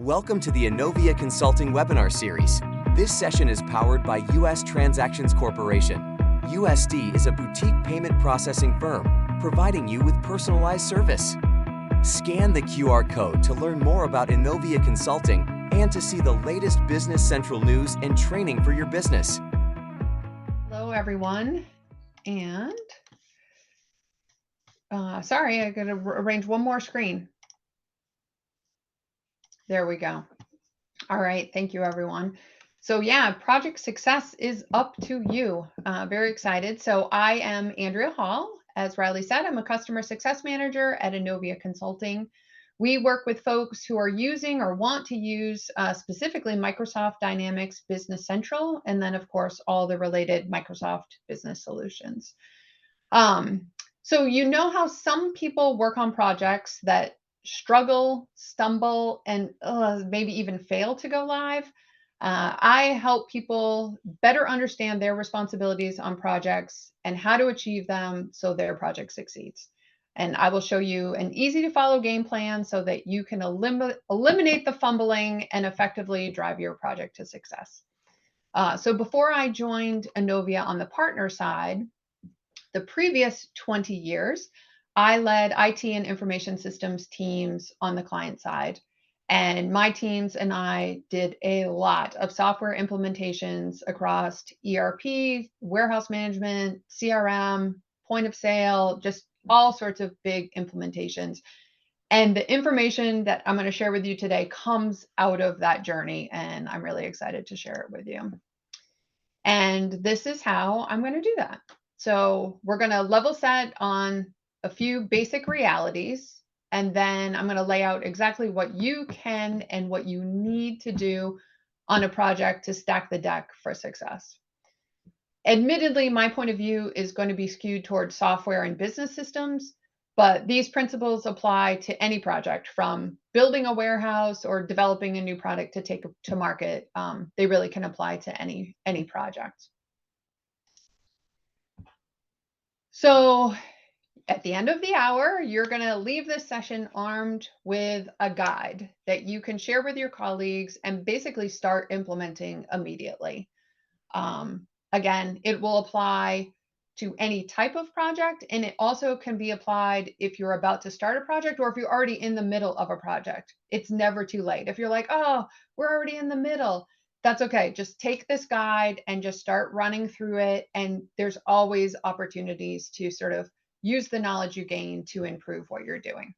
Welcome to the Innovia Consulting webinar series. This session is powered by US Transactions Corporation. USD is a boutique payment processing firm, providing you with personalized service. Scan the QR code to learn more about Innovia Consulting and to see the latest Business Central news and training for your business. Hello, everyone. And sorry, I got to arrange one more screen. There we go. All right. Thank you, everyone. So yeah, project success is up to you. Very excited. So I am Andrea Hall. As Riley said, I'm a customer success manager at Innovia Consulting. We work with folks who are using or want to use specifically Microsoft Dynamics Business Central, and then of course, all the related Microsoft business solutions. So you know how some people work on projects that struggle, stumble, and maybe even fail to go live. I help people better understand their responsibilities on projects and how to achieve them so their project succeeds. And I will show you an easy to follow game plan so that you can eliminate the fumbling and effectively drive your project to success. So before I joined Innovia on the partner side, the previous 20 years, I led IT and information systems teams on the client side. And my teams and I did a lot of software implementations across ERP, warehouse management, CRM, point of sale, just all sorts of big implementations. And the information that I'm going to share with you today comes out of that journey, and I'm really excited to share it with you. And this is how I'm going to do that. So we're going to level set on a few basic realities, and then I'm going to lay out exactly what you can and what you need to do on a project to stack the deck for success. Admittedly, my point of view is going to be skewed towards software and business systems, but these principles apply to any project, from building a warehouse or developing a new product to take to market. They really can apply to any project. So at the end of the hour, you're going to leave this session armed with a guide that you can share with your colleagues and basically start implementing immediately. Again, it will apply to any type of project, and it also can be applied if you're about to start a project or if you're already in the middle of a project. It's never too late. If you're like, oh, we're already in the middle, that's okay. Just take this guide and just start running through it. And there's always opportunities to sort of use the knowledge you gain to improve what you're doing.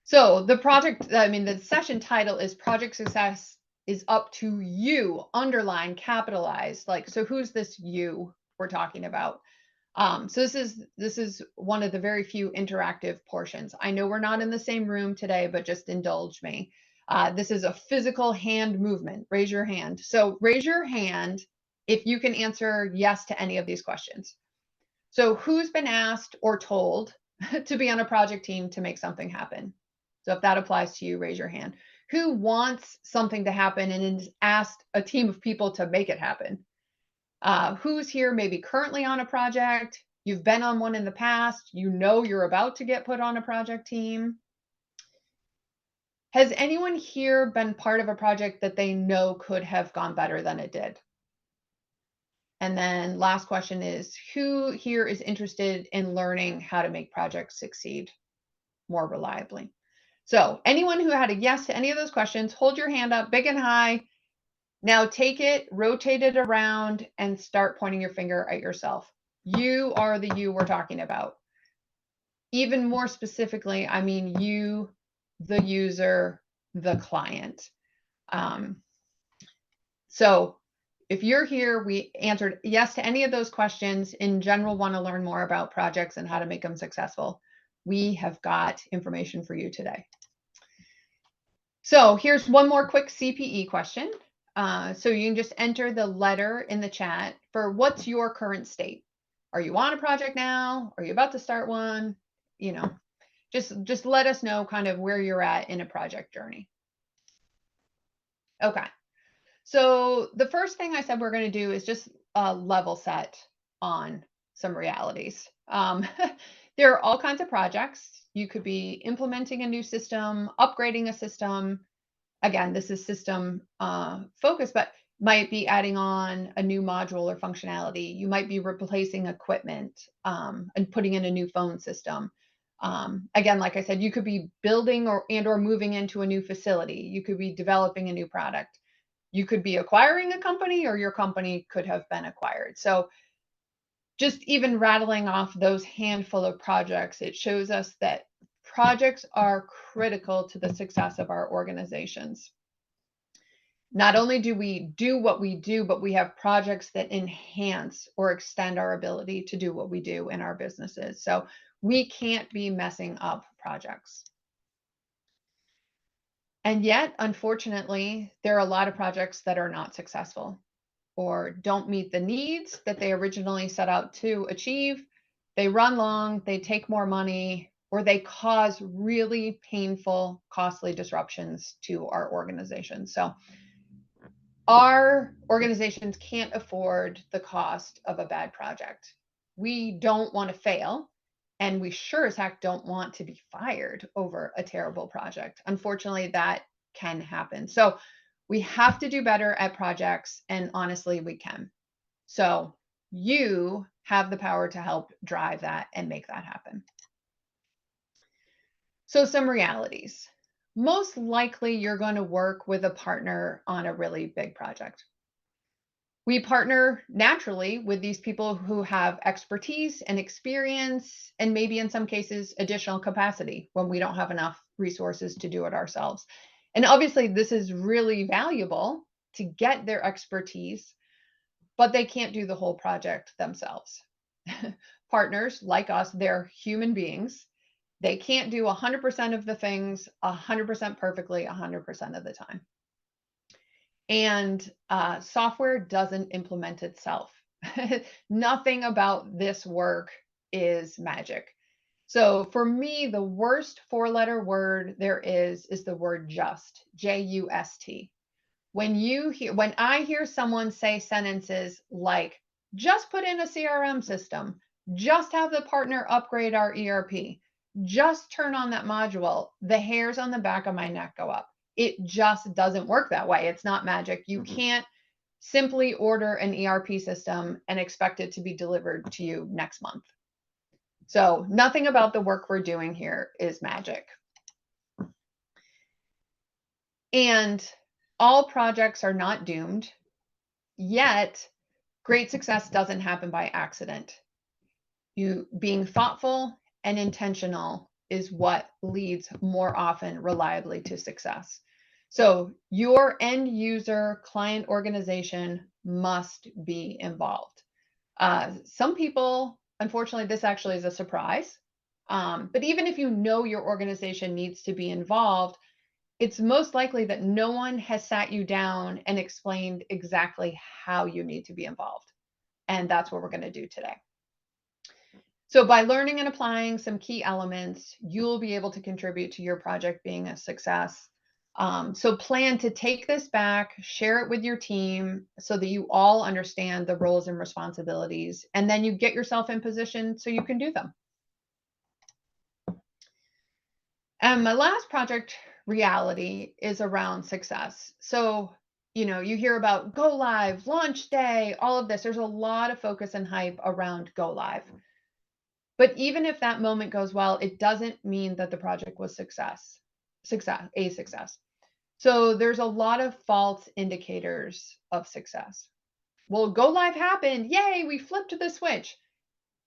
So the session title is Project Success is Up to You, underline, capitalized. So who's this you we're talking about? So this is one of the very few interactive portions. I know we're not in the same room today, but just indulge me. This is a physical hand movement. Raise your hand. So raise your hand if you can answer yes to any of these questions. So who's been asked or told to be on a project team to make something happen? So if that applies to you, raise your hand. Who wants something to happen and has asked a team of people to make it happen? Who's here maybe currently on a project? You've been on one in the past. You know you're about to get put on a project team. Has anyone here been part of a project that they know could have gone better than it did? And then last question is, who here is interested in learning how to make projects succeed more reliably? So anyone who had a yes to any of those questions, hold your hand up big and high. Now take it, rotate it around, and start pointing your finger at yourself. You are the you we're talking about. Even more specifically, I mean you, the user, the client. So if you're here, we answered yes to any of those questions, in general want to learn more about projects and how to make them successful, we have got information for you today. So here's one more quick CPE question. So you can just enter the letter in the chat for what's your current state. Are you on a project now? Are you about to start one? Just let us know kind of where you're at in a project journey. Okay. So the first thing I said we're going to do is just level set on some realities. There are all kinds of projects. You could be implementing a new system, upgrading a system. Again, this is system focused, but might be adding on a new module or functionality. You might be replacing equipment and putting in a new phone system. Again, like I said, you could be building or moving into a new facility. You could be developing a new product. You could be acquiring a company, or your company could have been acquired. So just even rattling off those handful of projects, it shows us that projects are critical to the success of our organizations. Not only do we do what we do, but we have projects that enhance or extend our ability to do what we do in our businesses. So we can't be messing up projects. And yet, unfortunately, there are a lot of projects that are not successful or don't meet the needs that they originally set out to achieve. They run long, they take more money, or they cause really painful, costly disruptions to our organization. So our organizations can't afford the cost of a bad project. We don't want to fail, and we sure as heck don't want to be fired over a terrible project. Unfortunately, that can happen. So we have to do better at projects, and honestly, we can. So you have the power to help drive that and make that happen. So some realities. Most likely you're going to work with a partner on a really big project. We partner naturally with these people who have expertise and experience, and maybe in some cases, additional capacity when we don't have enough resources to do it ourselves. And obviously, this is really valuable to get their expertise, but they can't do the whole project themselves. Partners like us, they're human beings. They can't do 100% of the things 100% perfectly 100% of the time. And software doesn't implement itself. Nothing about this work is magic. So for me, the worst four-letter word there is the word just, J-U-S-T. When I hear someone say sentences like, just put in a CRM system, just have the partner upgrade our ERP, just turn on that module, the hairs on the back of my neck go up. It just doesn't work that way. It's not magic. You can't simply order an ERP system and expect it to be delivered to you next month. So nothing about the work we're doing here is magic. And all projects are not doomed, yet great success doesn't happen by accident. You being thoughtful and intentional is what leads more often reliably to success. So your end user client organization must be involved. Some people, unfortunately, this actually is a surprise. But even if you know your organization needs to be involved, it's most likely that no one has sat you down and explained exactly how you need to be involved. And that's what we're going to do today. So by learning and applying some key elements, you'll be able to contribute to your project being a success. So plan to take this back, share it with your team so that you all understand the roles and responsibilities, and then you get yourself in position so you can do them. And my last project reality is around success. So, you hear about go live, launch day, all of this. There's a lot of focus and hype around go live. But even if that moment goes well, it doesn't mean that the project was a success. So there's a lot of false indicators of success. Well, go live happened. Yay, we flipped the switch.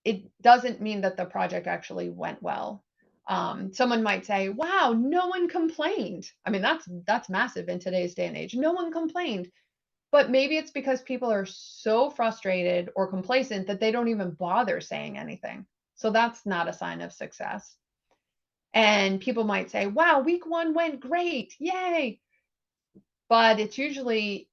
It doesn't mean that the project actually went well. Someone might say, wow, no one complained. I mean, that's massive in today's day and age. No one complained. But maybe it's because people are so frustrated or complacent that they don't even bother saying anything. So that's not a sign of success. And people might say, wow, week 1 went great. Yay. But it's usually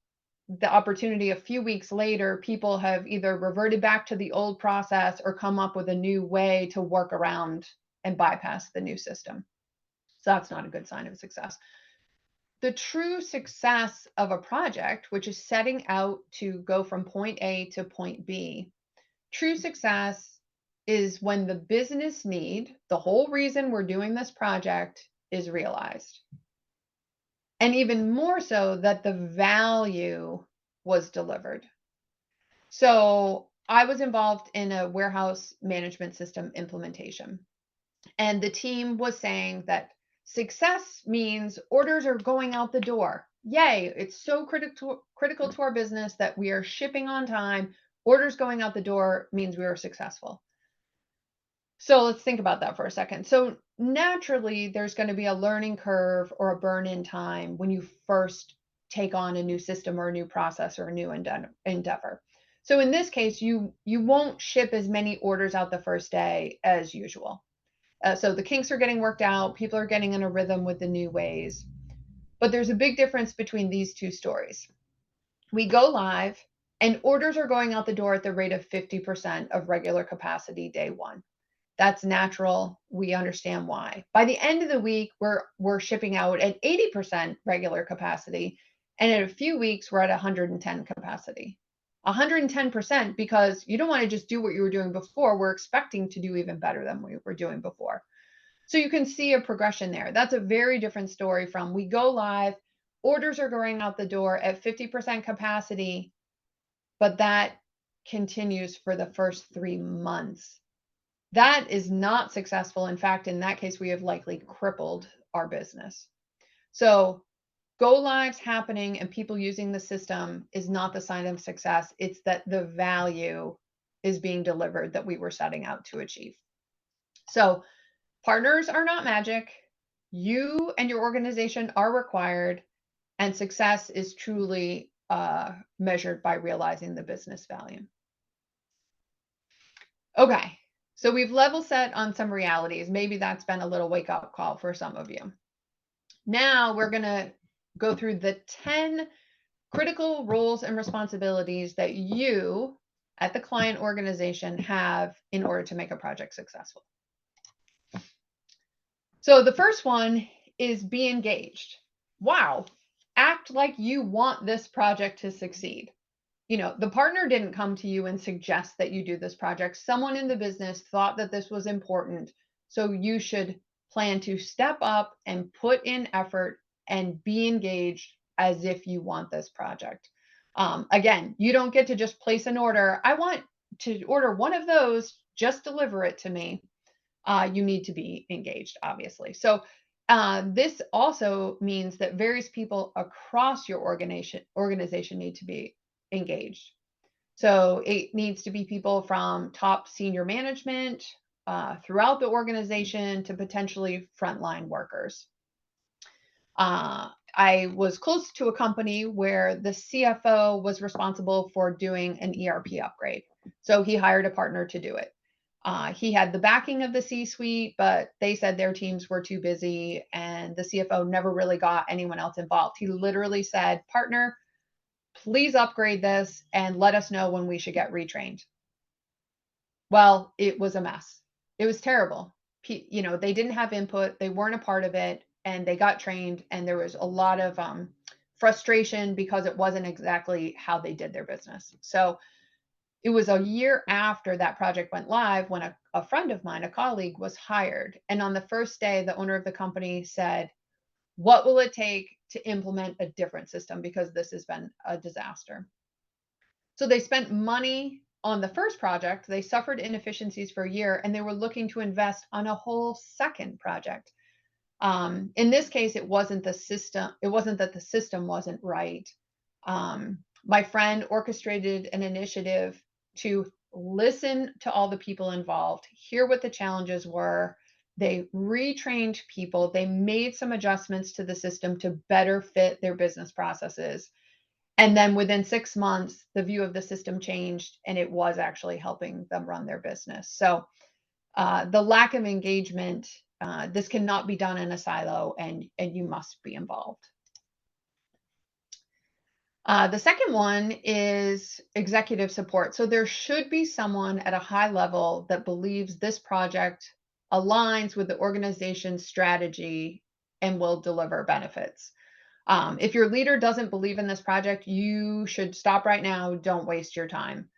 the opportunity a few weeks later, people have either reverted back to the old process or come up with a new way to work around and bypass the new system. So that's not a good sign of success. The true success of a project, which is setting out to go from point A to point B, true success is when the business need, the whole reason we're doing this project, is realized. And even more so that the value was delivered. So I was involved in a warehouse management system implementation. And the team was saying that success means orders are going out the door. Yay, it's so critical to our business that we are shipping on time. Orders going out the door means we are successful. So let's think about that for a second. So naturally, there's going to be a learning curve or a burn-in time when you first take on a new system or a new process or a new endeavor. So in this case, you won't ship as many orders out the first day as usual. So the kinks are getting worked out. People are getting in a rhythm with the new ways. But there's a big difference between these two stories. We go live and orders are going out the door at the rate of 50% of regular capacity day one. That's natural. We understand why. By the end of the week, we're shipping out at 80% regular capacity, and in a few weeks, we're at 110 capacity. 110% because you don't want to just do what you were doing before. We're expecting to do even better than we were doing before. So you can see a progression there. That's a very different story from we go live, orders are going out the door at 50% capacity, but that continues for the first 3 months. That is not successful. In fact, in that case, we have likely crippled our business. So go lives happening and people using the system is not the sign of success. It's that the value is being delivered that we were setting out to achieve. So partners are not magic. You and your organization are required, and success is truly measured by realizing the business value. Okay. So we've level set on some realities. Maybe that's been a little wake up call for some of you. Now we're going to go through the 10 critical roles and responsibilities that you at the client organization have in order to make a project successful. So the first one is be engaged. Wow. Act like you want this project to succeed. You know, the partner didn't come to you and suggest that you do this project. Someone in the business thought that this was important. So you should plan to step up and put in effort and be engaged as if you want this project. Again, you don't get to just place an order. I want to order one of those, just deliver it to me. You need to be engaged, obviously. So this also means that various people across your organization need to be engaged. So it needs to be people from top senior management throughout the organization to potentially frontline workers. I was close to a company where the CFO was responsible for doing an ERP upgrade. So he hired a partner to do it. He had the backing of the C-suite, but they said their teams were too busy and the CFO never really got anyone else involved. He literally said, partner, please upgrade this and let us know when we should get retrained. Well, it was a mess. It was terrible. You know, they didn't have input. They weren't a part of it and they got trained. And there was a lot of frustration because it wasn't exactly how they did their business. So it was a year after that project went live when a friend of mine, a colleague, was hired. And on the first day, the owner of the company said, what will it take to implement a different system? Because this has been a disaster. So they spent money on the first project. They suffered inefficiencies for a year, and they were looking to invest on a whole second project. In this case, it wasn't the system. It wasn't that the system wasn't right. My friend orchestrated an initiative to listen to all the people involved, hear what the challenges were. They retrained people. They made some adjustments to the system to better fit their business processes. And then within 6 months, the view of the system changed and it was actually helping them run their business. So the lack of engagement, this cannot be done in a silo and you must be involved. The second one is executive support. So there should be someone at a high level that believes this project aligns with the organization's strategy and will deliver benefits. If your leader doesn't believe in this project, you should stop right now. Don't waste your time.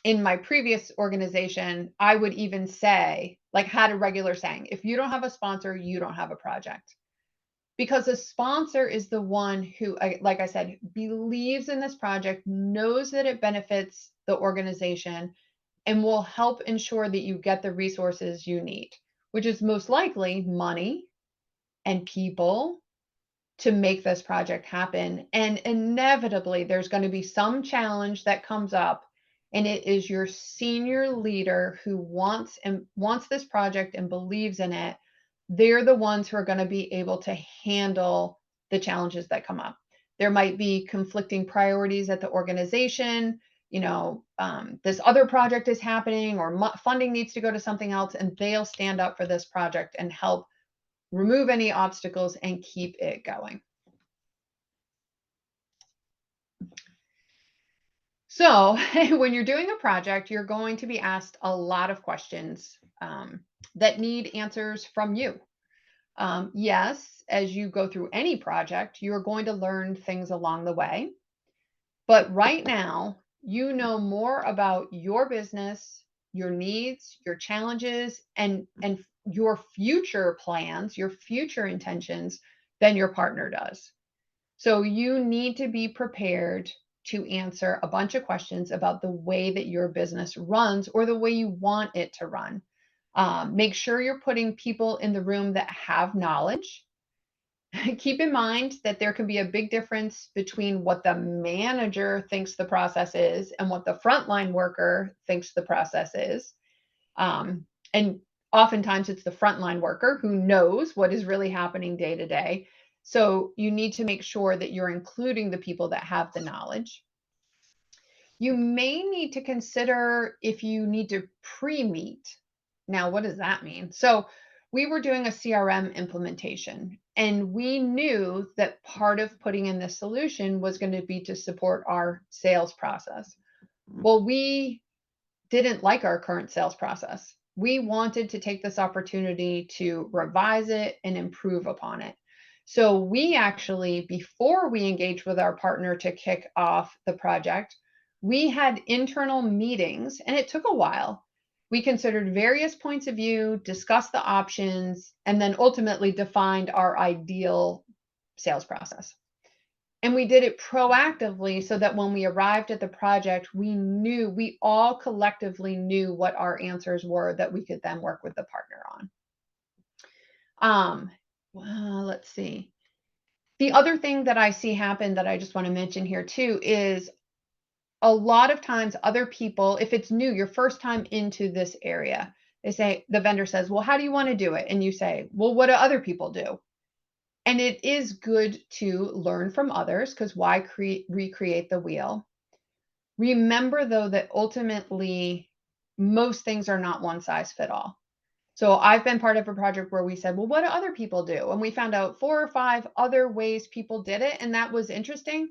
in my previous organization, I would even say, like, had a regular saying, if you don't have a sponsor, you don't have a project. Because a sponsor is the one who, like I said, believes in this project, knows that it benefits the organization, and will help ensure that you get the resources you need, which is most likely money and people to make this project happen. And inevitably, there's going to be some challenge that comes up, and it is your senior leader who wants this project and believes in it. They're the ones who are going to be able to handle the challenges that come up. There might be conflicting priorities at the organization. This other project is happening, or funding needs to go to something else, and they'll stand up for this project and help remove any obstacles and keep it going. So when you're doing a project, you're going to be asked a lot of questions that need answers from you. Yes, as you go through any project, you're going to learn things along the way. But right now, you know more about your business, your needs, your challenges, and your future plans, your future intentions than your partner does. So you need to be prepared to answer a bunch of questions about the way that your business runs or the way you want it to run. Make sure you're putting people in the room that have knowledge. Keep in mind that there can be a big difference between what the manager thinks the process is and what the frontline worker thinks the process is. And oftentimes it's the frontline worker who knows what is really happening day to day. So you need to make sure that you're including the people that have the knowledge. You may need to consider if you need to pre-meet. Now, what does that mean? So we were doing a CRM implementation, and we knew that part of putting in this solution was going to be to support our sales process. Well, we didn't like our current sales process. We wanted to take this opportunity to revise it and improve upon it. So we actually, before we engaged with our partner to kick off the project, we had internal meetings, and it took a while. We considered various points of view, discussed the options, and then ultimately defined our ideal sales process. And we did it proactively so that when we arrived at the project, we all collectively knew what our answers were that we could then work with the partner on. Well, let's see. The other thing that I see happen that I just want to mention here too is a lot of times other people, if it's new, your first time into this area, the vendor says, well, how do you want to do it? And you say, well, what do other people do? And it is good to learn from others, because why recreate the wheel? Remember, though, that ultimately most things are not one size fit all. So I've been part of a project where we said, well, what do other people do? And we found out 4 or 5 other ways people did it. And that was interesting.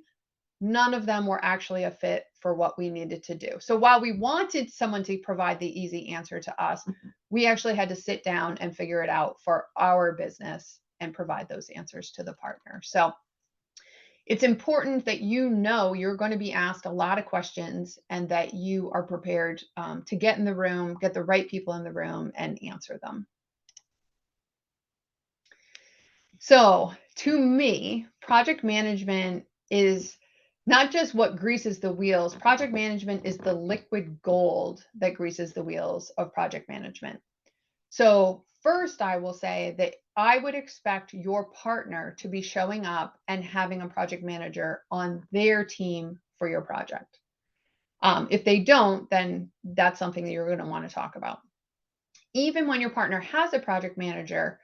None of them were actually a fit for what we needed to do. So while we wanted someone to provide the easy answer to us, we actually had to sit down and figure it out for our business and provide those answers to the partner. So it's important that you're going to be asked a lot of questions, and that you are prepared to get in the room, get the right people in the room, and answer them. So to me, project management is not just what greases the wheels. Project management is the liquid gold that greases the wheels of project management. So first, I will say that I would expect your partner to be showing up and having a project manager on their team for your project. If they don't, then that's something that you're going to want to talk about. Even when your partner has a project manager,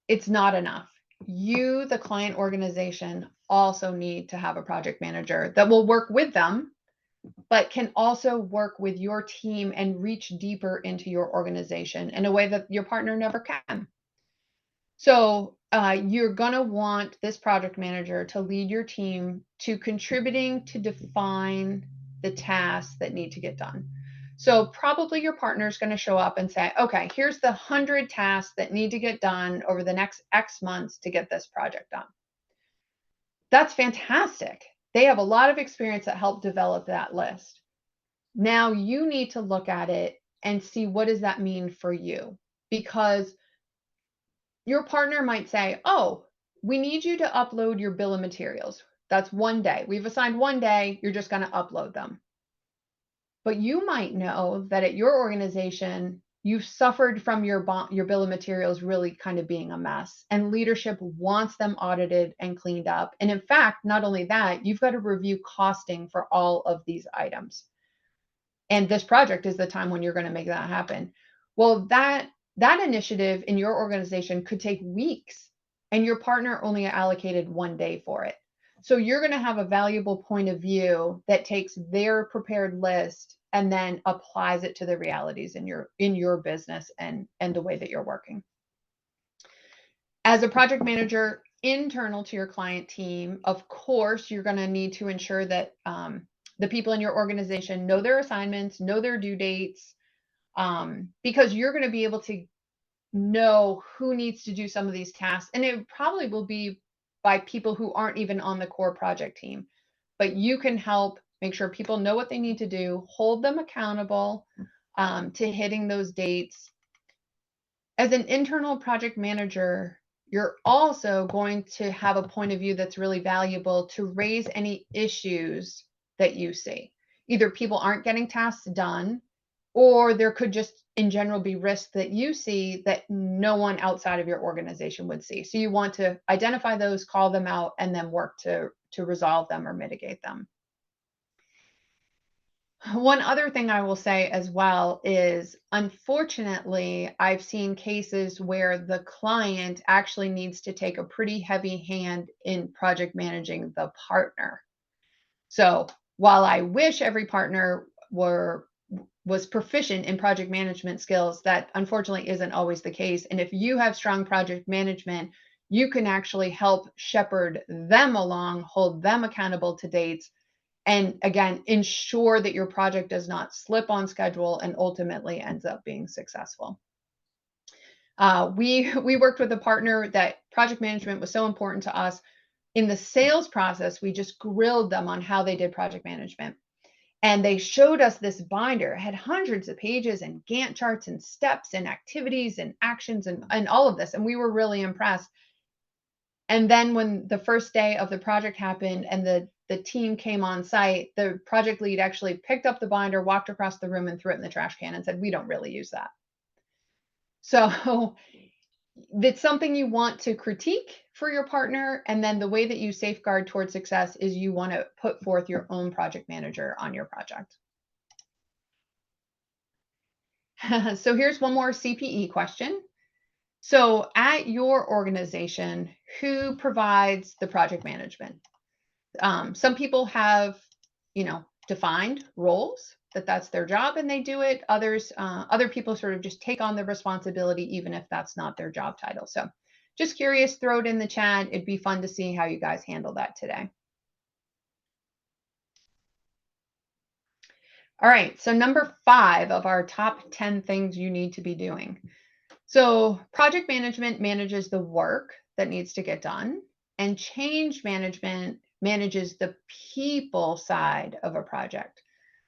it's not enough. You, the client organization, also need to have a project manager that will work with them, but can also work with your team and reach deeper into your organization in a way that your partner never can. So you're going to want this project manager to lead your team to contributing to define the tasks that need to get done. So probably your partner is going to show up and say, okay, here's the 100 tasks that need to get done over the next X months to get this project done. That's fantastic. They have a lot of experience that helped develop that list. Now you need to look at it and see what does that mean for you? Because your partner might say, "Oh, we need you to upload your bill of materials. That's one day. We've assigned one day. You're just going to upload them." But you might know that at your organization, you've suffered from your bill of materials really kind of being a mess, and leadership wants them audited and cleaned up. And in fact, not only that, you've got to review costing for all of these items. And this project is the time when you're going to make that happen. Well, that initiative in your organization could take weeks, and your partner only allocated one day for it. So you're going to have a valuable point of view that takes their prepared list and then applies it to the realities in your business and the way that you're working. As a project manager internal to your client team, of course, you're going to need to ensure that the people in your organization know their assignments, know their due dates, because you're going to be able to know who needs to do some of these tasks. And it probably will be by people who aren't even on the core project team, but you can help make sure people know what they need to do, hold them accountable to hitting those dates. As an internal project manager, you're also going to have a point of view that's really valuable to raise any issues that you see. Either people aren't getting tasks done, or there could just in general be risks that you see that no one outside of your organization would see. So you want to identify those, call them out, and then work to resolve them or mitigate them. One other thing I will say as well is, unfortunately, I've seen cases where the client actually needs to take a pretty heavy hand in project managing the partner. So while I wish every partner was proficient in project management skills, that unfortunately isn't always the case. And if you have strong project management, you can actually help shepherd them along, hold them accountable to dates, and again, ensure that your project does not slip on schedule and ultimately ends up being successful. We worked with a partner that project management was so important to us. In the sales process, we just grilled them on how they did project management. And they showed us this binder. It had hundreds of pages and Gantt charts and steps and activities and actions and all of this. And we were really impressed. And then when the first day of the project happened and the team came on site, the project lead actually picked up the binder, walked across the room and threw it in the trash can and said, "We don't really use that." So it's something you want to critique for your partner. And then the way that you safeguard towards success is you want to put forth your own project manager on your project. So here's one more CPE question. So at your organization, who provides the project management? Some people have, defined roles that's their job and they do it. Other people sort of just take on the responsibility, even if that's not their job title. So just curious, throw it in the chat. It'd be fun to see how you guys handle that today. All right, so number 5 of our top 10 things you need to be doing. So project management manages the work that needs to get done, and change management manages the people side of a project.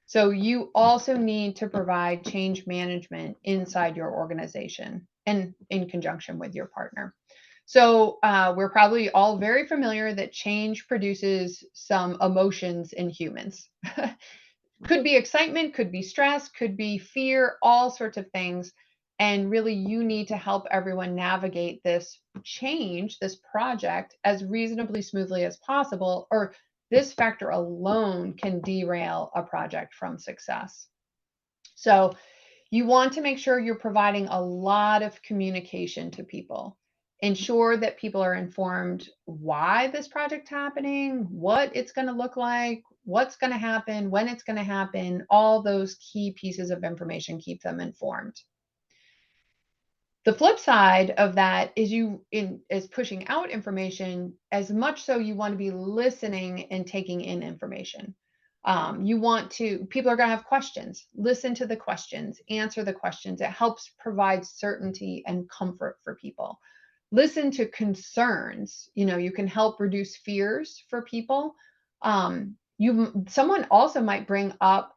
So you also need to provide change management inside your organization and in conjunction with your partner. So we're probably all very familiar that change produces some emotions in humans. Could be excitement, could be stress, could be fear, all sorts of things. And really, you need to help everyone navigate this change, this project, as reasonably smoothly as possible, or this factor alone can derail a project from success. So you want to make sure you're providing a lot of communication to people. Ensure that people are informed why this project's happening, what it's going to look like, what's going to happen, when it's going to happen. All those key pieces of information, keep them informed. The flip side of that is pushing out information. As much so, you want to be listening and taking in information. People are going to have questions. Listen to the questions, answer the questions. It helps provide certainty and comfort for people. Listen to concerns. You can help reduce fears for people. Someone also might bring up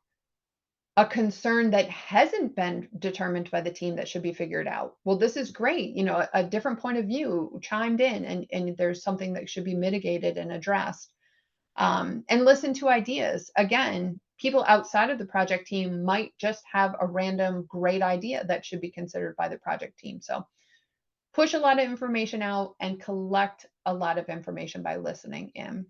a concern that hasn't been determined by the team that should be figured out. Well, this is great. A different point of view chimed in, and there's something that should be mitigated and addressed. And listen to ideas. Again, people outside of the project team might just have a random great idea that should be considered by the project team. So push a lot of information out and collect a lot of information by listening in.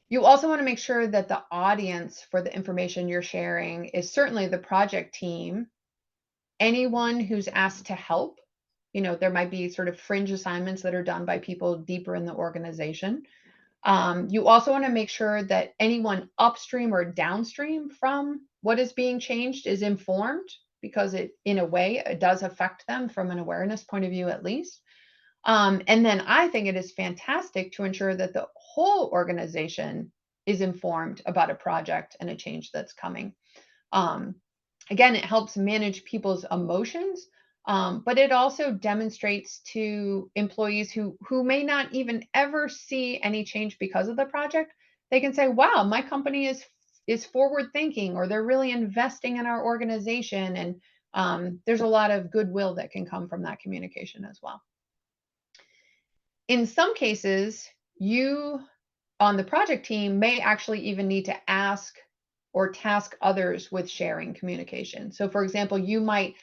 You also want to make sure that the audience for the information you're sharing is certainly the project team, anyone who's asked to help. There might be sort of fringe assignments that are done by people deeper in the organization. You also want to make sure that anyone upstream or downstream from what is being changed is informed, because in a way, it does affect them from an awareness point of view, at least. And then I think it is fantastic to ensure that the whole organization is informed about a project and a change that's coming. Again, it helps manage people's emotions, but it also demonstrates to employees who may not even ever see any change because of the project. They can say, "Wow, my company is forward thinking," or "They're really investing in our organization." And there's a lot of goodwill that can come from that communication as well. In some cases, you on the project team may actually even need to ask or task others with sharing communication. So, for example, you might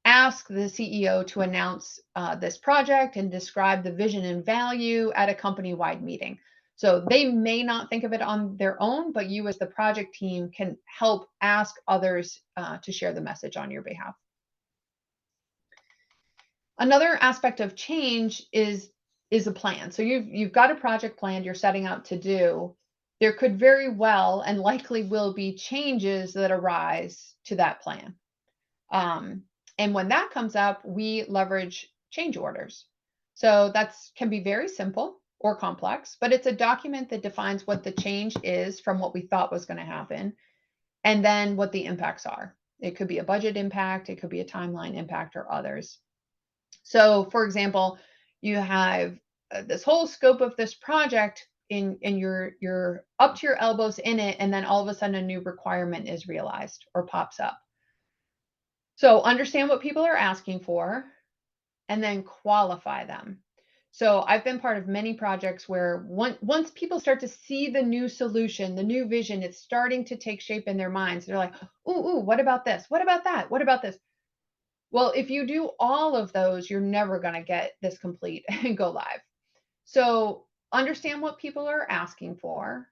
ask the CEO to announce this project and describe the vision and value at a company-wide meeting. So they may not think of it on their own, but you as the project team can help ask others to share the message on your behalf. Another aspect of change is a plan. So you've got a project planned you're setting out to do. There could very well and likely will be changes that arise to that plan. And when that comes up, we leverage change orders. So that's can be very simple or complex, but it's a document that defines what the change is from what we thought was going to happen, and then what the impacts are. It could be a budget impact, it could be a timeline impact, or others. So, for example, you have this whole scope of this project and you're up to your elbows in it, and then all of a sudden a new requirement is realized or pops up. So understand what people are asking for and then qualify them. So I've been part of many projects where once people start to see the new solution, the new vision, it's starting to take shape in their minds. They're like, ooh, what about this? What about that? What about this? Well, if you do all of those, you're never going to get this complete and go live. So understand what people are asking for,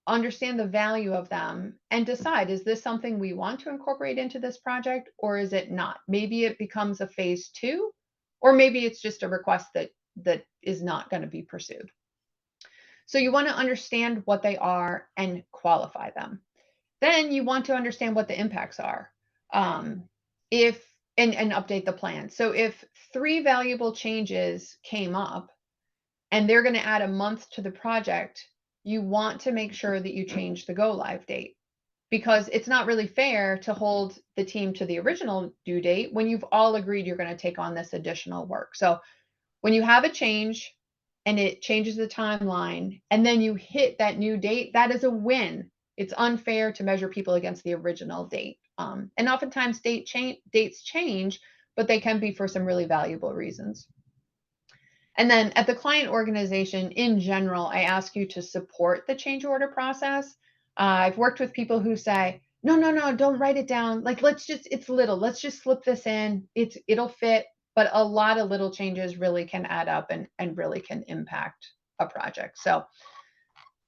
understand the value of them, and decide, is this something we want to incorporate into this project or is it not? Maybe it becomes a phase 2, or maybe it's just a request that is not going to be pursued. So you want to understand what they are and qualify them. Then you want to understand what the impacts are. If and update the plan. So if 3 valuable changes came up and they're going to add a month to the project, you want to make sure that you change the go live date, because it's not really fair to hold the team to the original due date when you've all agreed you're going to take on this additional work. So when you have a change and it changes the timeline and then you hit that new date, that is a win. It's unfair to measure people against the original date. And oftentimes dates change, but they can be for some really valuable reasons. And then at the client organization in general, I ask you to support the change order process. I've worked with people who say, no, don't write it down. Like, it's little, let's just slip this in. It'll fit. But a lot of little changes really can add up and really can impact a project. So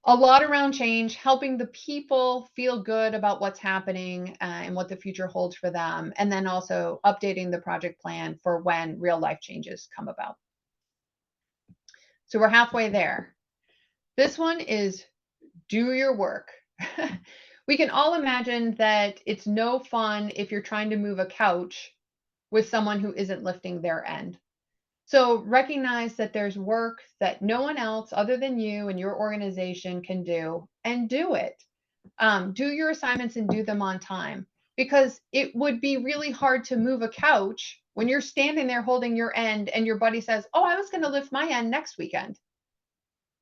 a lot around change, helping the people feel good about what's happening and what the future holds for them. And then also updating the project plan for when real life changes come about. So we're halfway there. This one is do your work. We can all imagine that it's no fun if you're trying to move a couch with someone who isn't lifting their end. So recognize that there's work that no one else other than you and your organization can do, and do it. Do your assignments and do them on time, because it would be really hard to move a couch when you're standing there holding your end and your buddy says, oh, I was going to lift my end next weekend.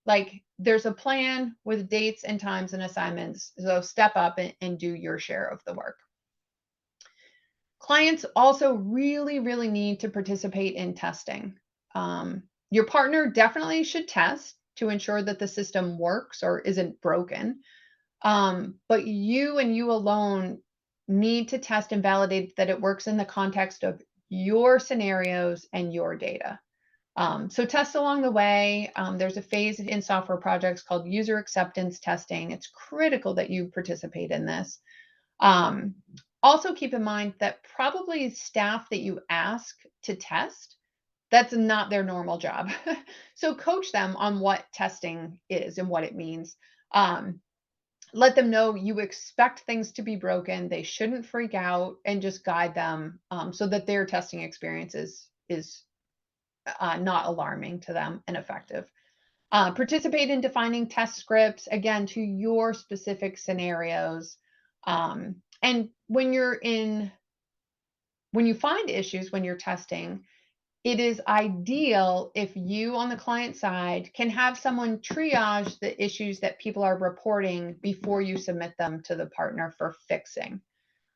Like there's a plan with dates and times and assignments. So step up and do your share of the work. Clients also really, really need to participate in testing. Your partner definitely should test to ensure that the system works or isn't broken. But you and you alone need to test and validate that it works in the context of your scenarios and your data. So test along the way. There's a phase in software projects called user acceptance testing. It's critical that you participate in this. Um, Also keep in mind that probably staff that you ask to test, that's not their normal job. So coach them on what testing is and what it means. Um, Let them know you expect things to be broken. They shouldn't freak out, and just guide them so that their testing experience is not alarming to them and effective. Participate in defining test scripts, again, to your specific scenarios. And when you find issues when you're testing, it is ideal if you on the client side can have someone triage the issues that people are reporting before you submit them to the partner for fixing.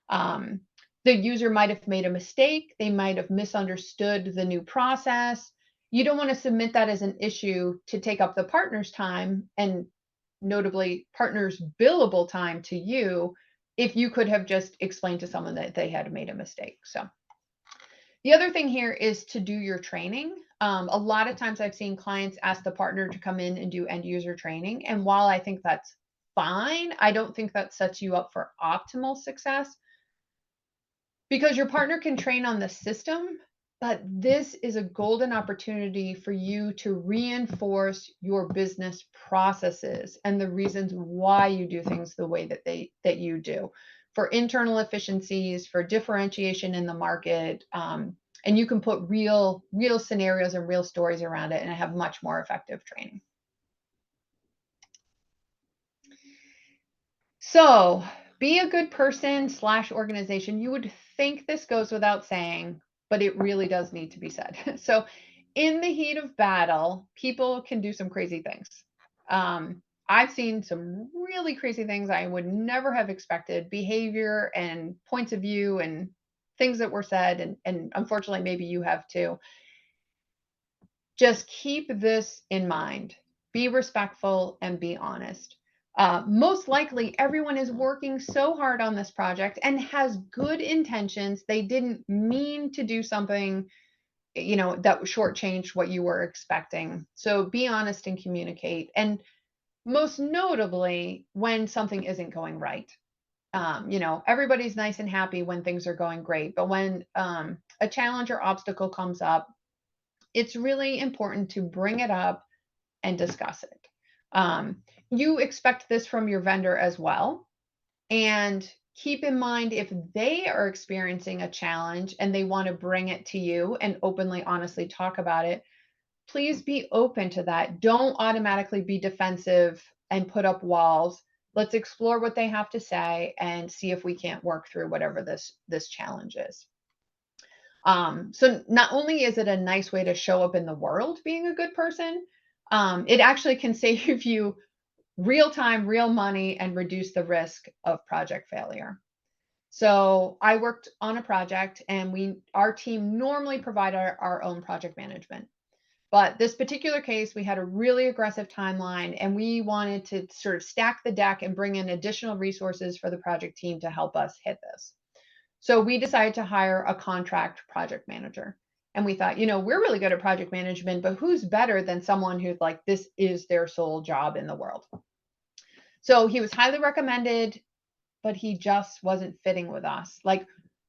Um, the user might have made a mistake, they might have misunderstood the new process. You don't want to submit that as an issue to take up the partner's time, and notably partner's billable time to you, if you could have just explained to someone that they had made a mistake. So the other thing here is to do your training. A lot of times I've seen clients ask the partner to come in and do end user training. And while I think that's fine, I don't think that sets you up for optimal success, because your partner can train on the system, but this is a golden opportunity for you to reinforce your business processes and the reasons why you do things the way that you do, for internal efficiencies, for differentiation in the market. And you can put real scenarios and real stories around it and have much more effective training. So be a good person / organization. You would think this goes without saying, but it really does need to be said. So in the heat of battle, people can do some crazy things. I've seen some really crazy things I would never have expected, behavior and points of view and things that were said. And unfortunately, maybe you have too. Just keep this in mind. Be respectful and be honest. Most likely, everyone is working so hard on this project and has good intentions. They didn't mean to do something, that shortchanged what you were expecting. So be honest and communicate. And most notably, when something isn't going right. Everybody's nice and happy when things are going great, but when a challenge or obstacle comes up, it's really important to bring it up and discuss it. You expect this from your vendor as well. And keep in mind, if they are experiencing a challenge and they want to bring it to you and openly, honestly talk about it, please be open to that. Don't automatically be defensive and put up walls. Let's explore what they have to say and see if we can't work through whatever this challenge is. So not only is it a nice way to show up in the world being a good person, it actually can save you real time, real money, and reduce the risk of project failure. So I worked on a project, and our team normally provide our own project management. But this particular case, we had a really aggressive timeline, and we wanted to sort of stack the deck and bring in additional resources for the project team to help us hit this. So we decided to hire a contract project manager. And we thought, we're really good at project management, but who's better than someone who's like, this is their sole job in the world? So he was highly recommended, but he just wasn't fitting with us. Like,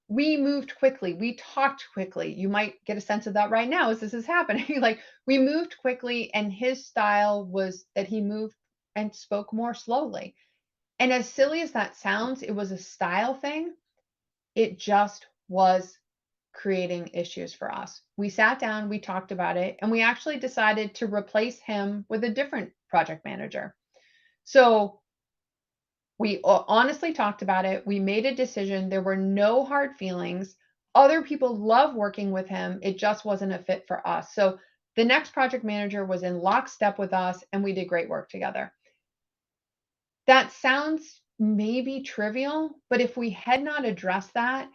we moved quickly. We talked quickly. You might get a sense of that right now as this is happening. Like, we moved quickly, and his style was that he moved and spoke more slowly. And as silly as that sounds, it was a style thing. It just was creating issues for us. We sat down, we talked about it, and we actually decided to replace him with a different project manager. So we honestly talked about it. We made a decision. There were no hard feelings. Other people love working with him. It just wasn't a fit for us. So The next project manager was in lockstep with us, and we did great work together. That sounds maybe trivial, but if we had not addressed that,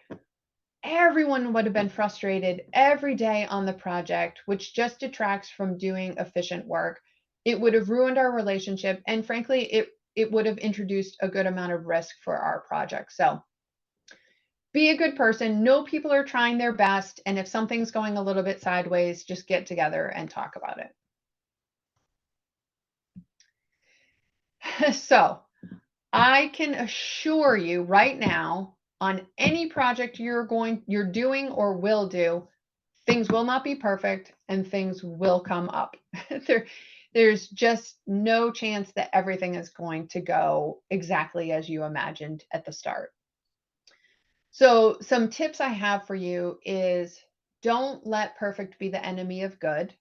everyone would have been frustrated every day on the project, which just detracts from doing efficient work. It would have ruined our relationship, and frankly, it would have introduced a good amount of risk for our project. So be a good person, know people are trying their best, and if something's going a little bit sideways, just get together and talk about it. So I can assure you right now, on any project you're doing or will do, things will not be perfect and things will come up. There's just no chance that everything is going to go exactly as you imagined at the start. So some tips I have for you is don't let perfect be the enemy of good.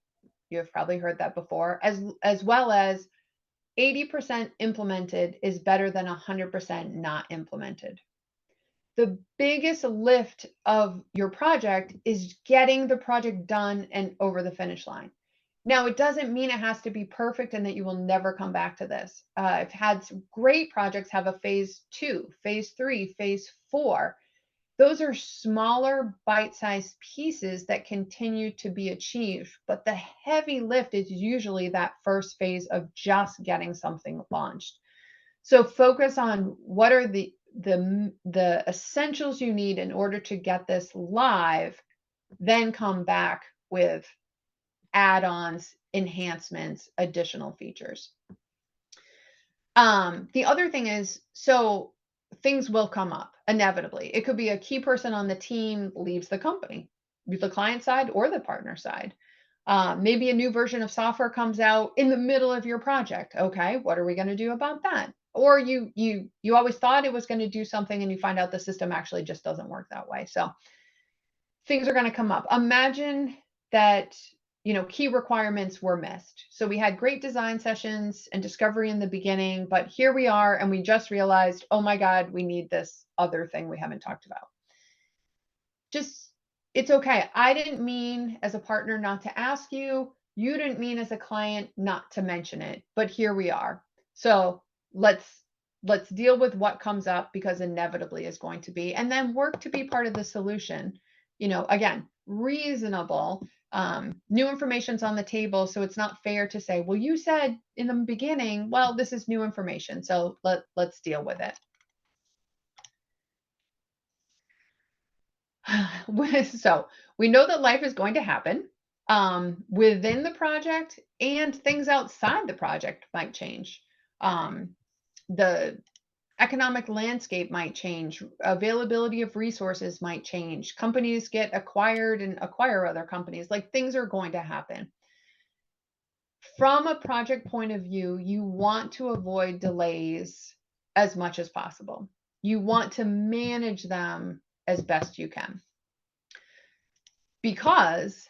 You have probably heard that before, as well as 80% implemented is better than 100% not implemented. The biggest lift of your project is getting the project done and over the finish line. Now, it doesn't mean it has to be perfect and that you will never come back to this. I've had some great projects have a phase 2, phase 3, phase 4. Those are smaller bite-sized pieces that continue to be achieved, but the heavy lift is usually that first phase of just getting something launched. So focus on what are the essentials you need in order to get this live, then come back with add-ons, enhancements, additional features. The other thing is, so things will come up inevitably. It could be a key person on the team leaves the company, the client side or the partner side. Maybe a new version of software comes out in the middle of your project. Okay, what are we going to do about that? Or you always thought it was going to do something and you find out the system actually just doesn't work that way. So things are going to come up. Imagine that key requirements were missed. So we had great design sessions and discovery in the beginning, but here we are and we just realized, oh my God, we need this other thing we haven't talked about. It's okay. I didn't mean as a partner not to ask you. You didn't mean as a client not to mention it, but here we are. So let's deal with what comes up because inevitably is going to be, and then work to be part of the solution. Again, reasonable. New information's on the table, so it's not fair to say, well, you said in the beginning, well, this is new information, so let's deal with it. So we know that life is going to happen within the project, and things outside the project might change. The economic landscape might change, availability of resources might change, companies get acquired and acquire other companies, like things are going to happen. From a project point of view, you want to avoid delays as much as possible. You want to manage them as best you can, because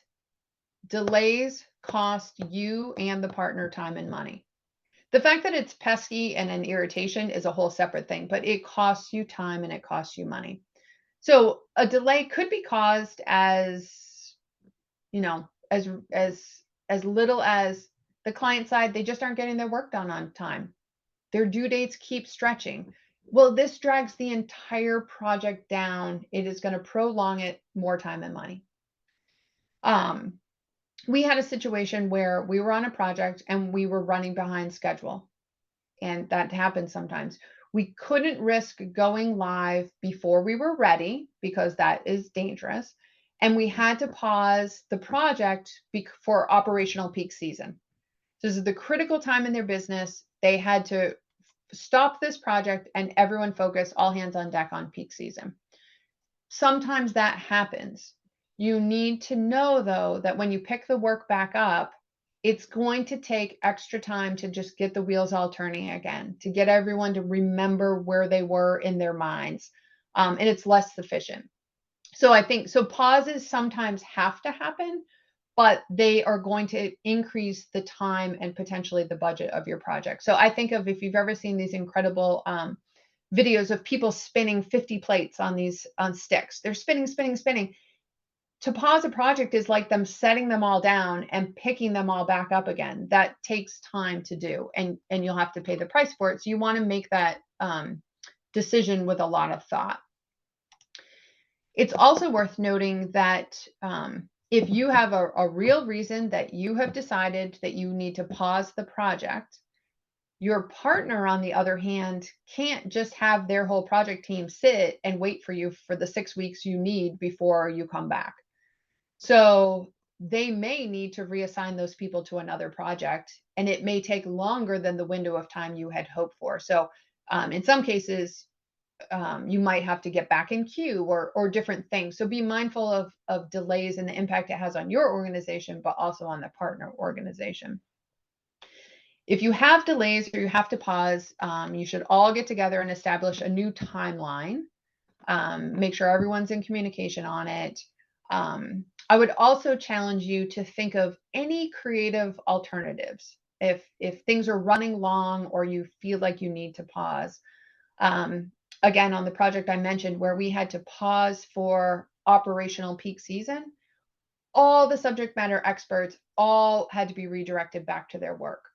delays cost you and the partner time and money. The fact that it's pesky and an irritation is a whole separate thing, but it costs you time and it costs you money. So a delay could be caused as little as the client side, they just aren't getting their work done on time. Their due dates keep stretching. Well, this drags the entire project down. It is going to prolong it, more time and money. We had a situation where we were on a project and we were running behind schedule. And that happens sometimes. We couldn't risk going live before we were ready because that is dangerous. And we had to pause the project for operational peak season. So this is the critical time in their business. They had to stop this project and everyone focus, all hands on deck on peak season. Sometimes that happens. You need to know, though, that when you pick the work back up, it's going to take extra time to just get the wheels all turning again, to get everyone to remember where they were in their minds. And it's less sufficient. So I think, pauses sometimes have to happen, but they are going to increase the time and potentially the budget of your project. So I think of, if you've ever seen these incredible videos of people spinning 50 plates on sticks, they're spinning. to pause a project is like them setting them all down and picking them all back up again. That takes time to do, and you'll have to pay the price for it. So you want to make that decision with a lot of thought. It's also worth noting that if you have a real reason that you have decided that you need to pause the project, your partner, on the other hand, can't just have their whole project team sit and wait for you for the 6 weeks you need before you come back. So they may need to reassign those people to another project, and it may take longer than the window of time you had hoped for. So in some cases, you might have to get back in queue or different things. So be mindful of delays and the impact it has on your organization, but also on the partner organization. If you have delays or you have to pause, you should all get together and establish a new timeline. Make sure everyone's in communication on it. I would also challenge you to think of any creative alternatives if things are running long or you feel like you need to pause. Again, on the project I mentioned where we had to pause for operational peak season, all the subject matter experts all had to be redirected back to their work.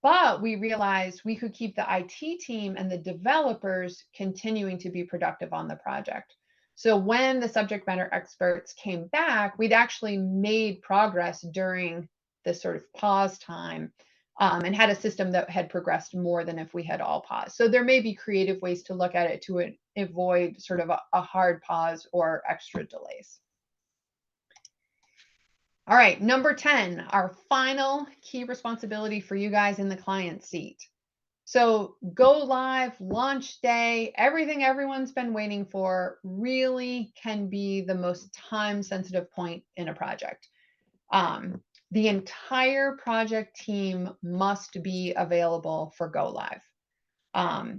But we realized we could keep the IT team and the developers continuing to be productive on the project. So when the subject matter experts came back, we'd actually made progress during this sort of pause time, and had a system that had progressed more than if we had all paused. So there may be creative ways to look at it to avoid sort of a hard pause or extra delays. All right, number 10, our final key responsibility for you guys in the client seat. So go live, launch day, everything everyone's been waiting for really can be the most time-sensitive point in a project. The entire project team must be available for go live.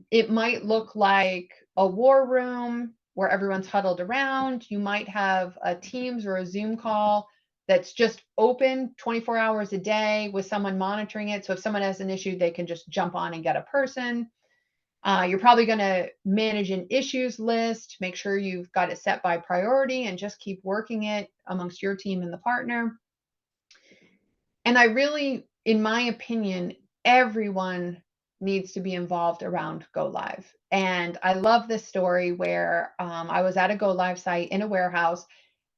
It might look like a war room where everyone's huddled around. You might have a Teams or a Zoom call that's just open 24 hours a day with someone monitoring it. So if someone has an issue, they can just jump on and get a person. You're probably going to manage an issues list, make sure you've got it set by priority and just keep working it amongst your team and the partner. And I really, in my opinion, everyone needs to be involved around go live. And I love this story where I was at a go live site in a warehouse,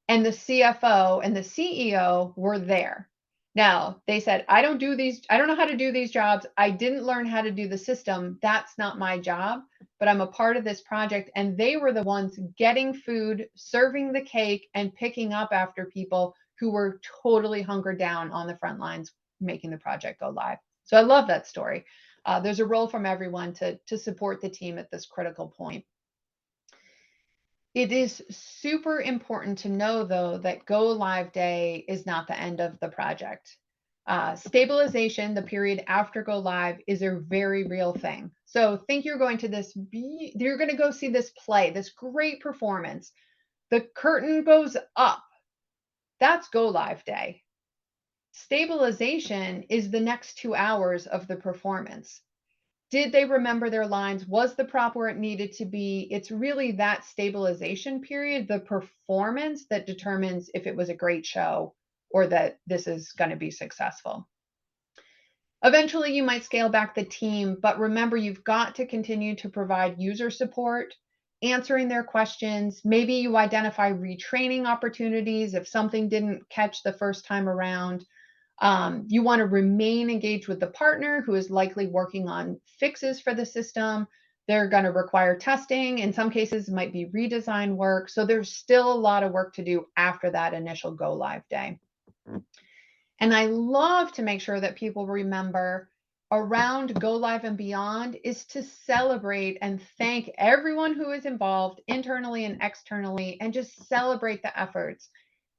and the CFO and the CEO were there. Now, they said, I don't know how to do these jobs. I didn't learn how to do the system. That's not my job, but I'm a part of this project. And they were the ones getting food, serving the cake, and picking up after people who were totally hunkered down on the front lines, making the project go live. So I love that story. There's a role from everyone to support the team at this critical point. It is super important to know, though, that go live day is not the end of the project. Stabilization, the period after go live, is a very real thing. So think you're going to go see this play, this great performance. The curtain goes up. That's go live day. Stabilization is the next 2 hours of the performance. Did they remember their lines? Was the prop where it needed to be? It's really that stabilization period, the performance, that determines if it was a great show or that this is going to be successful. Eventually, you might scale back the team, but remember, you've got to continue to provide user support, answering their questions. Maybe you identify retraining opportunities if something didn't catch the first time around. You want to remain engaged with the partner who is likely working on fixes for the system. They're going to require testing. In some cases, it might be redesign work. So there's still a lot of work to do after that initial go live day. And I love to make sure that people remember around go live and beyond is to celebrate and thank everyone who is involved internally and externally, and just celebrate the efforts.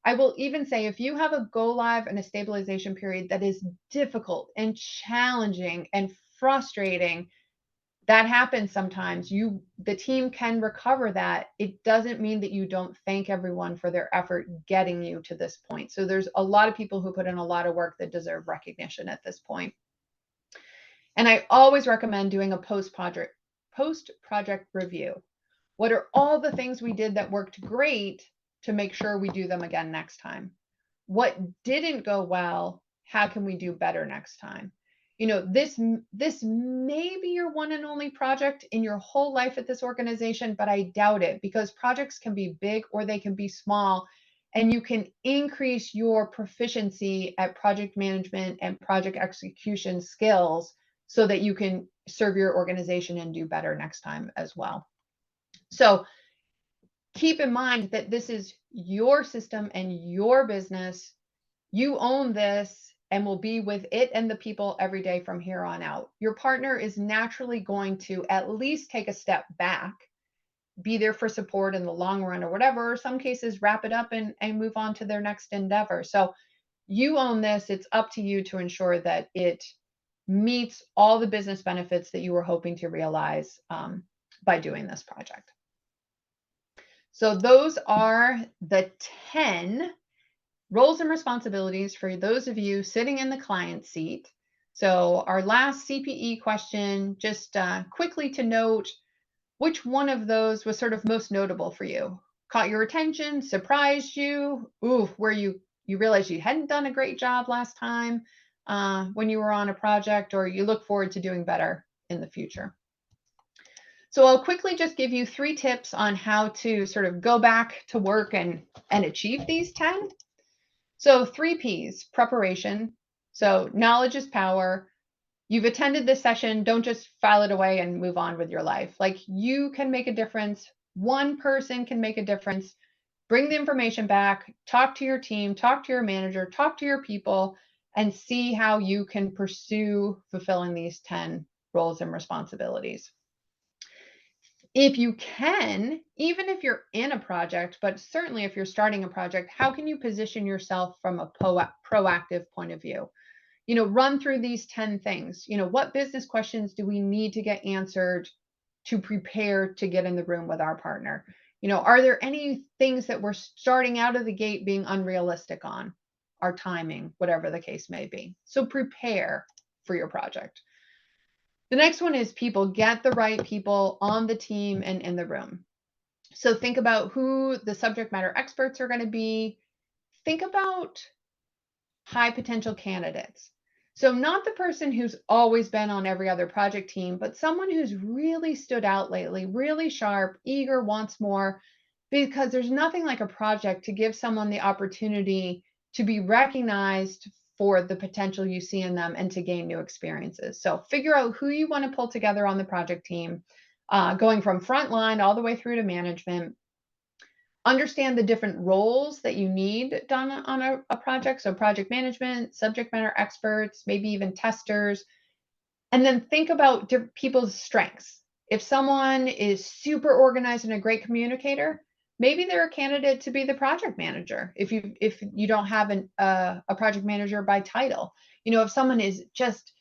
I will even say, if you have a go live and a stabilization period that is difficult and challenging and frustrating, that happens sometimes. The team can recover that. It doesn't mean that you don't thank everyone for their effort getting you to this point. So there's a lot of people who put in a lot of work that deserve recognition at this point. And I always recommend doing a post-project review. What are all the things we did that worked great? to make sure we do them again next time? What didn't go well? How can we do better next time? This may be your one and only project in your whole life at this organization, but I doubt it, because projects can be big or they can be small, and you can increase your proficiency at project management and project execution skills so that you can serve your organization and do better next time as well. So keep in mind that this is your system and your business. You own this and will be with it and the people every day from here on out. Your partner is naturally going to at least take a step back, be there for support in the long run or whatever, or some cases wrap it up and move on to their next endeavor. So you own this. It's up to you to ensure that it meets all the business benefits that you were hoping to realize by doing this project. So those are the 10 roles and responsibilities for those of you sitting in the client seat. So our last CPE question, just quickly to note, which one of those was sort of most notable for you? Caught your attention, surprised you, where you realized you hadn't done a great job last time when you were on a project, or you look forward to doing better in the future? So I'll quickly just give you 3 tips on how to sort of go back to work and achieve these 10. So 3 P's: preparation. So knowledge is power. You've attended this session, don't just file it away and move on with your life. Like, you can make a difference. One person can make a difference. Bring the information back, talk to your team, talk to your manager, talk to your people, and see how you can pursue fulfilling these 10 roles and responsibilities. If you can, even if you're in a project, but certainly if you're starting a project, how can you position yourself from a proactive point of view? Run through these 10 things. What business questions do we need to get answered to prepare to get in the room with our partner? Are there any things that we're starting out of the gate being unrealistic on? Our timing, whatever the case may be. So prepare for your project. The next one is people. Get the right people on the team and in the room. So think about who the subject matter experts are going to be. Think about high potential candidates. So not the person who's always been on every other project team, but someone who's really stood out lately, really sharp, eager, wants more, because there's nothing like a project to give someone the opportunity to be recognized for the potential you see in them and to gain new experiences. So figure out who you want to pull together on the project team, going from frontline all the way through to management. Understand the different roles that you need done on a project. So project management, subject matter experts, maybe even testers. And then think about people's strengths. If someone is super organized and a great communicator, maybe they're a candidate to be the project manager if you don't have a project manager by title. If someone is just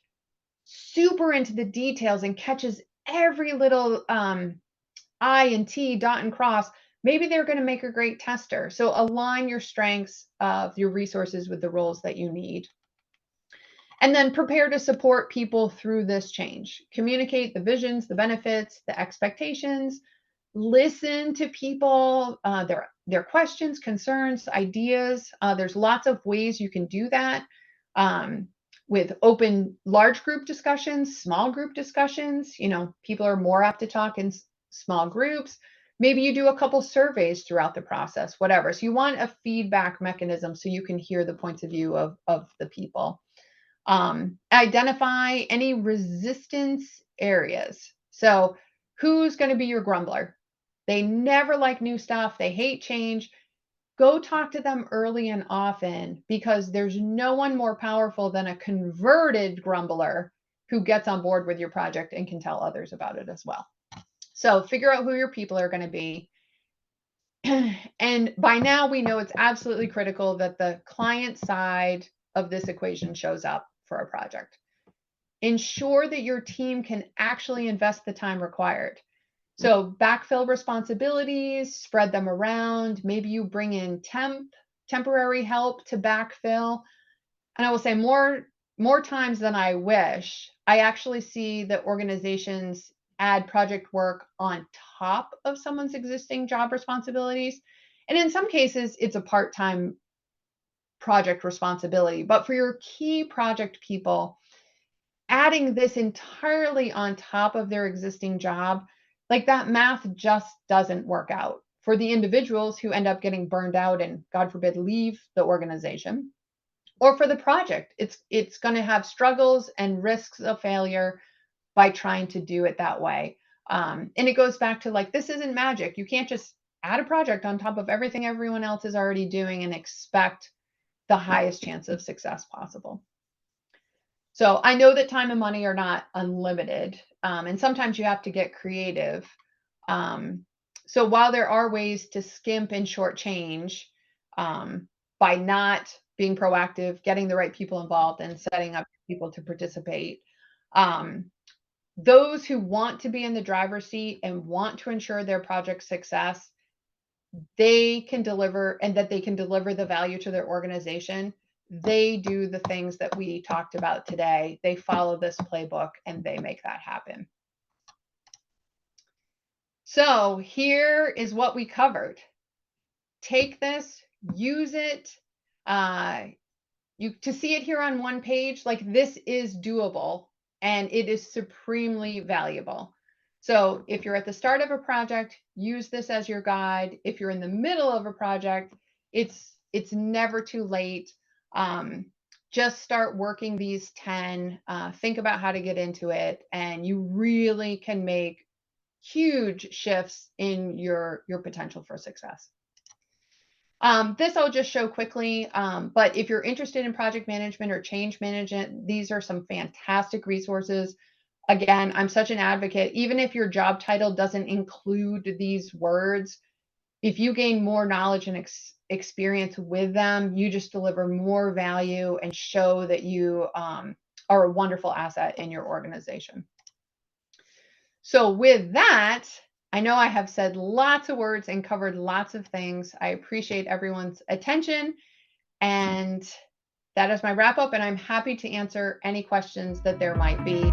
super into the details and catches every little I and T, dot and cross, maybe they're going to make a great tester. So align your strengths of your resources with the roles that you need. And then prepare to support people through this change. Communicate the visions, the benefits, the expectations. Listen to people, their questions, concerns, ideas. There's lots of ways you can do that, with open large group discussions, small group discussions. People are more apt to talk in small groups. Maybe you do a couple surveys throughout the process, whatever. So you want a feedback mechanism so you can hear the points of view of the people. Identify any resistance areas. So who's going to be your grumbler? They never like new stuff. They hate change. Go talk to them early and often, because there's no one more powerful than a converted grumbler who gets on board with your project and can tell others about it as well. So figure out who your people are going to be. And by now we know it's absolutely critical that the client side of this equation shows up for a project. Ensure that your team can actually invest the time required. So backfill responsibilities, spread them around. Maybe you bring in temporary help to backfill. And I will say more times than I wish, I actually see that organizations add project work on top of someone's existing job responsibilities. And in some cases, it's a part-time project responsibility. But for your key project people, adding this entirely on top of their existing job, like that math just doesn't work out for the individuals who end up getting burned out and, God forbid, leave the organization, or for the project. It's going to have struggles and risks of failure by trying to do it that way. And it goes back to, like, this isn't magic. You can't just add a project on top of everything everyone else is already doing and expect the highest chance of success possible. So I know that time and money are not unlimited, and sometimes you have to get creative. So while there are ways to skimp and shortchange by not being proactive, getting the right people involved, and setting up people to participate, those who want to be in the driver's seat and want to ensure their project's success, they can deliver, and that they can deliver the value to their organization. They do the things that we talked about today. They follow this playbook and they make that happen. So here is what we covered. Take this, use it. To see it here on one page, like, this is doable and it is supremely valuable. So if you're at the start of a project, use this as your guide. If you're in the middle of a project, it's never too late. Just start working these 10, think about how to get into it, and you really can make huge shifts in your potential for success. This I'll just show quickly, but if you're interested in project management or change management, these are some fantastic resources. Again, I'm such an advocate. Even if your job title doesn't include these words, if you gain more knowledge and experience with them, you just deliver more value and show that you are a wonderful asset in your organization. So with that, I know I have said lots of words and covered lots of things. I appreciate everyone's attention, and that is my wrap up, and I'm happy to answer any questions that there might be.